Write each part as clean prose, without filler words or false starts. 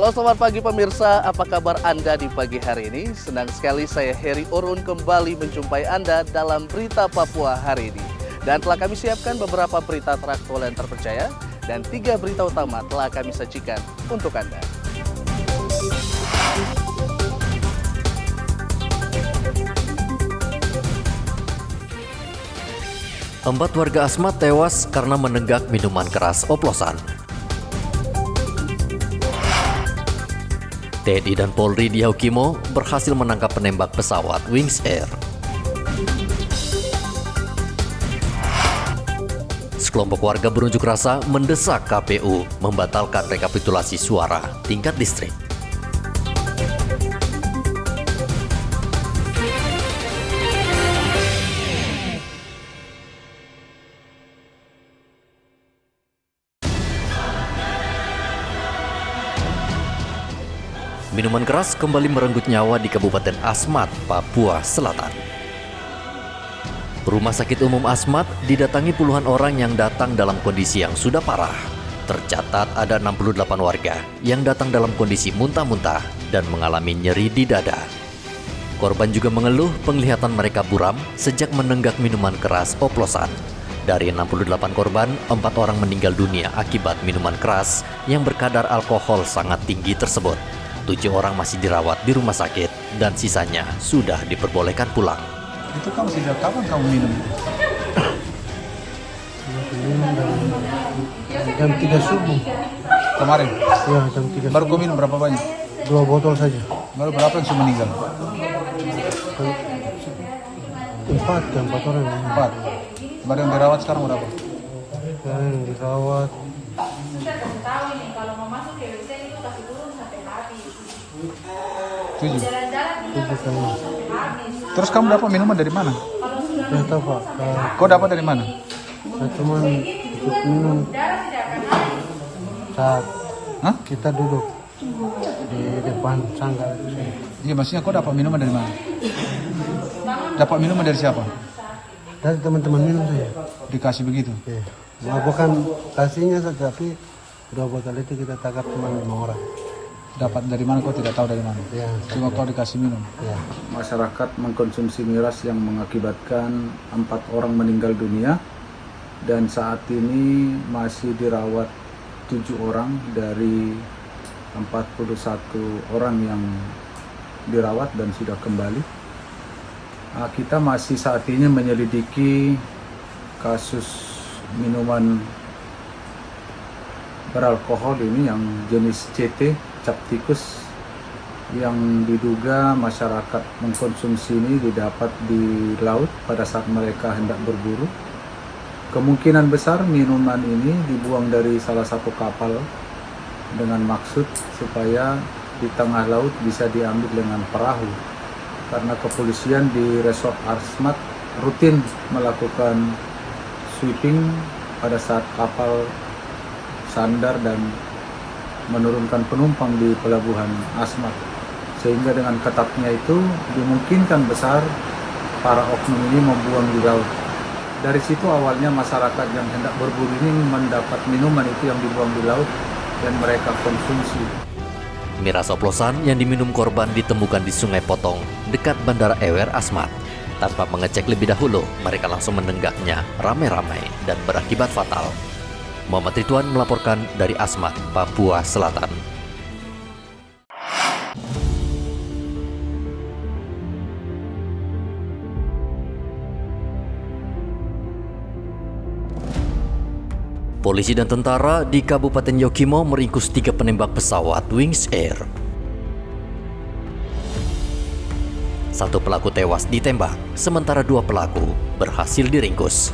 Halo selamat pagi pemirsa, apa kabar Anda di pagi hari ini? Senang sekali saya Heri Orun kembali menjumpai Anda dalam Berita Papua hari ini. Dan telah kami siapkan beberapa berita teraktual yang terpercaya dan 3 berita utama telah kami sajikan untuk Anda. Empat warga Asmat tewas karena menenggak minuman keras oplosan. TNI dan Polri di Yaukimo berhasil menangkap penembak pesawat Wings Air. Sekelompok warga berunjuk rasa mendesak KPU membatalkan rekapitulasi suara tingkat distrik. Minuman keras kembali merenggut nyawa di Kabupaten Asmat, Papua Selatan. Rumah Sakit Umum Asmat didatangi puluhan orang yang datang dalam kondisi yang sudah parah. Tercatat ada 68 warga yang datang dalam kondisi muntah-muntah dan mengalami nyeri di dada. Korban juga mengeluh penglihatan mereka buram sejak menenggak minuman keras oplosan. Dari 68 korban, 4 orang meninggal dunia akibat minuman keras yang berkadar alkohol sangat tinggi tersebut. 7 orang masih dirawat di rumah sakit dan sisanya sudah diperbolehkan pulang. Itu kamu sejak kapan kamu minum? Minum jam 3 subuh. Kemarin? Ya, jam 3 Baru kau subuh. minum berapa banyak? 2 botol saja. Baru berapa yang sudah meninggal? 4 orang. 4. Baru yang dirawat sekarang berapa? Yang dirawat 7. 7 kali. Terus kamu dapat minuman dari mana? Ya tahu Pak, Kau dapat dari mana? saya cuma ikut minum saat Hah? kita duduk di depan sanggar. Iya, maksudnya kau dapat minuman dari mana? Dapat minuman dari siapa? Dari teman-teman minum saya. Dikasih begitu? Ya. Nah, bukan kasihnya saja, tapi 2 botol itu kita tangkap cuma 5 orang. Dapat dari mana kau tidak tahu dari mana? Ya, Cuma kau dikasih minum. ya. Masyarakat mengkonsumsi miras yang mengakibatkan 4 orang meninggal dunia dan saat ini masih dirawat 7 orang dari 41 orang yang dirawat dan sudah kembali. Kita masih saat ini menyelidiki kasus minuman beralkohol ini yang jenis CT, cap tikus, yang diduga masyarakat mengkonsumsi ini didapat di laut pada saat mereka hendak berburu. Kemungkinan besar minuman ini dibuang dari salah satu kapal dengan maksud supaya di tengah laut bisa diambil dengan perahu. Karena kepolisian di Resort Asmat rutin melakukan sweeping pada saat kapal sandar dan menurunkan penumpang di pelabuhan Asmat, sehingga dengan ketatnya itu dimungkinkan besar para oknum ini membuang di laut. Dari situ awalnya masyarakat yang hendak berburu ini mendapat minuman itu yang dibuang di laut dan mereka konsumsi. Miras oplosan yang diminum korban ditemukan di Sungai Potong dekat Bandara Ewer Asmat. Tanpa mengecek lebih dahulu, mereka langsung menenggaknya ramai-ramai dan berakibat fatal. Muhammad Ridwan melaporkan dari Asmat, Papua Selatan. Polisi dan tentara di Kabupaten Yaukimo meringkus 3 penembak pesawat Wings Air. 1 pelaku tewas ditembak, sementara 2 pelaku berhasil diringkus.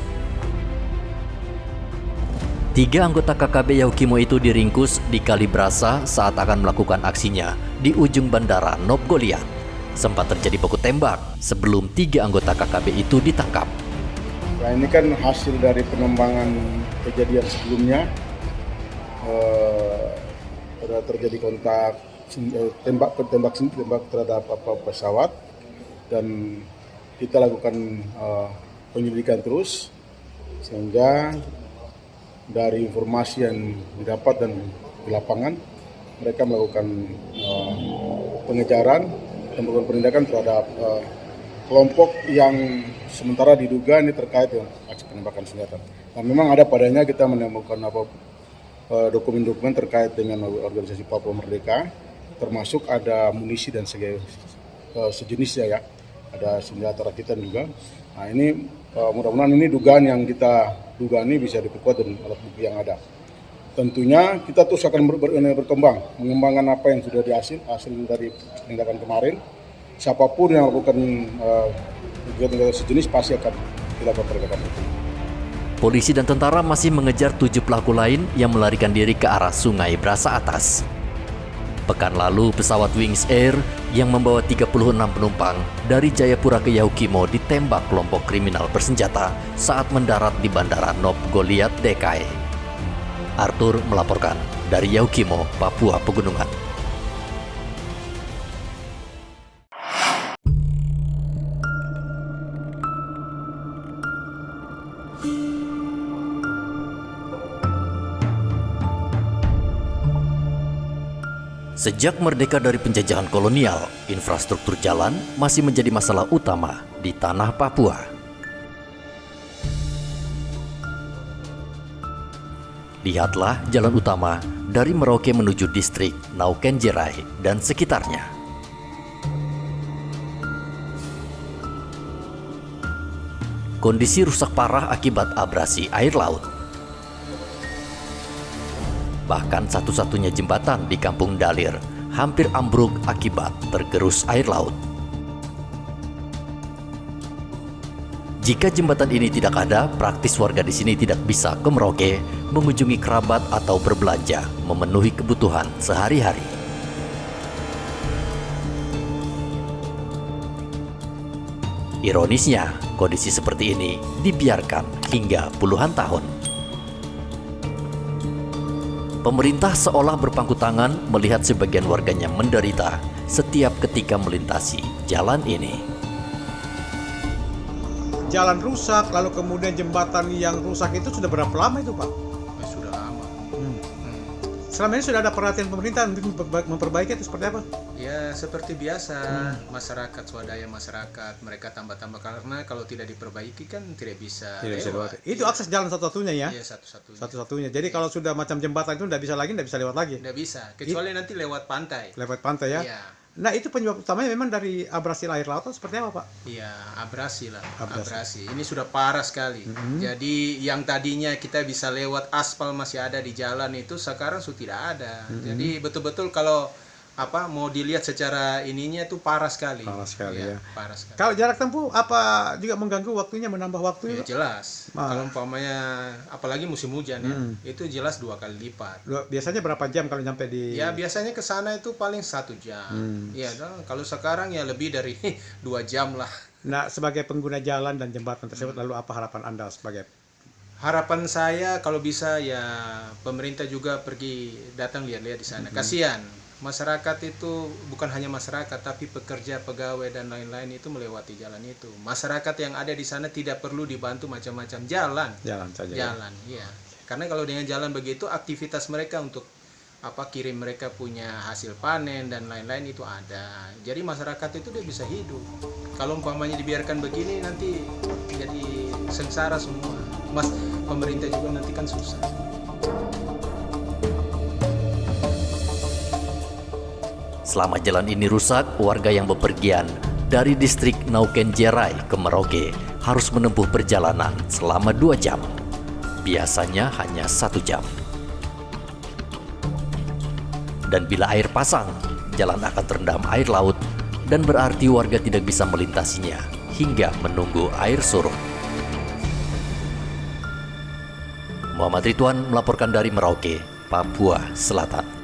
3 anggota KKB Yaukimo itu diringkus di Kalibrasa saat akan melakukan aksinya di ujung bandara Nop Goliat. Sempat terjadi baku tembak sebelum 3 anggota KKB itu ditangkap. Nah, ini kan hasil dari pengembangan kejadian sebelumnya. Ada terjadi kontak tembak terhadap pesawat, dan kita lakukan penyelidikan terus, sehingga dari informasi yang didapat dan di lapangan mereka melakukan pengejaran dan melakukan penindakan terhadap kelompok yang sementara diduga ini terkait dengan aksi penembakan senjata. Nah, memang ada padanya kita menemukan dokumen-dokumen terkait dengan organisasi Papua Merdeka, termasuk ada munisi dan sejenisnya ya, ada senjata rakitan juga. Nah ini mudah-mudahan ini dugaan yang kita duga ini bisa diperkuat dengan alat bukti yang ada. Tentunya kita terus akan berkembang, mengembangkan apa yang sudah hasil dari tindakan kemarin. Siapapun yang melakukan kegiatan sejenis pasti akan dilakukan penegakan hukum. Polisi dan tentara masih mengejar 7 pelaku lain yang melarikan diri ke arah Sungai Brasa Atas. Pekan lalu, pesawat Wings Air yang membawa 36 penumpang dari Jayapura ke Yaukimo ditembak kelompok kriminal bersenjata saat mendarat di Bandara Nop Goliat Dekai. Arthur melaporkan dari Yaukimo, Papua Pegunungan. Sejak merdeka dari penjajahan kolonial, infrastruktur jalan masih menjadi masalah utama di tanah Papua. Lihatlah jalan utama dari Merauke menuju distrik Naukenjerai dan sekitarnya. Kondisi rusak parah akibat abrasi air laut. Bahkan satu-satunya jembatan di Kampung Dalir hampir ambruk akibat tergerus air laut. Jika jembatan ini tidak ada, praktis warga di sini tidak bisa ke Merauke, mengunjungi kerabat atau berbelanja, memenuhi kebutuhan sehari-hari. Ironisnya, kondisi seperti ini dibiarkan hingga puluhan tahun. Pemerintah seolah berpangku tangan melihat sebagian warganya menderita setiap ketika melintasi jalan ini. Jalan rusak, lalu kemudian jembatan yang rusak itu sudah berapa lama itu, Pak? Sudah lama. Selama ini sudah ada perhatian pemerintah untuk memperbaiki itu seperti apa? Ya seperti biasa, masyarakat, swadaya masyarakat, mereka tambah-tambah karena kalau tidak diperbaiki kan tidak bisa lewat. Itu akses jalan satu-satunya ya? Iya, satu-satunya. Satu-satunya. Jadi kalau sudah macam jembatan itu tidak bisa lewat lagi? Tidak bisa, kecuali nanti lewat pantai. Lewat pantai ya? Iya. Nah itu penyebab utamanya memang dari abrasi air laut atau seperti apa, Pak? Iya, abrasi lah. Abrasi. Ini sudah parah sekali. Jadi yang tadinya kita bisa lewat aspal masih ada di jalan itu sekarang sudah tidak ada. Jadi betul-betul kalau mau dilihat secara ininya tuh parah sekali. Parah sekali ya. Parah sekali. Kalau jarak tempuh apa juga mengganggu waktunya, menambah waktu? Ya, jelas. Kalau umpamanya apalagi musim hujan ya, itu jelas 2 kali lipat. Biasanya berapa jam kalau nyampe di? Ya biasanya ke sana itu paling 1 jam. Ya, kalau sekarang ya lebih dari 2 jam lah. Nah, sebagai pengguna jalan dan jembatan tersebut, lalu apa harapan Anda sebagai? Harapan saya kalau bisa ya pemerintah juga pergi datang lihat-lihat di sana. Kasihan. Masyarakat itu bukan hanya masyarakat tapi pekerja, pegawai dan lain-lain itu melewati jalan itu. Masyarakat yang ada di sana tidak perlu dibantu macam-macam jalan. Jalan saja. Jalan, iya. Karena kalau dengan jalan begitu aktivitas mereka untuk kirim mereka punya hasil panen dan lain-lain itu ada. Jadi masyarakat itu dia bisa hidup. Kalau umpamanya dibiarkan begini nanti jadi sengsara semua. Pemerintah juga nanti kan susah. Selama jalan ini rusak, warga yang bepergian dari distrik Naukenjerai ke Merauke harus menempuh perjalanan selama 2 jam. Biasanya hanya 1 jam. Dan bila air pasang, jalan akan terendam air laut dan berarti warga tidak bisa melintasinya hingga menunggu air surut. Muhammad Ridwan melaporkan dari Merauke, Papua Selatan.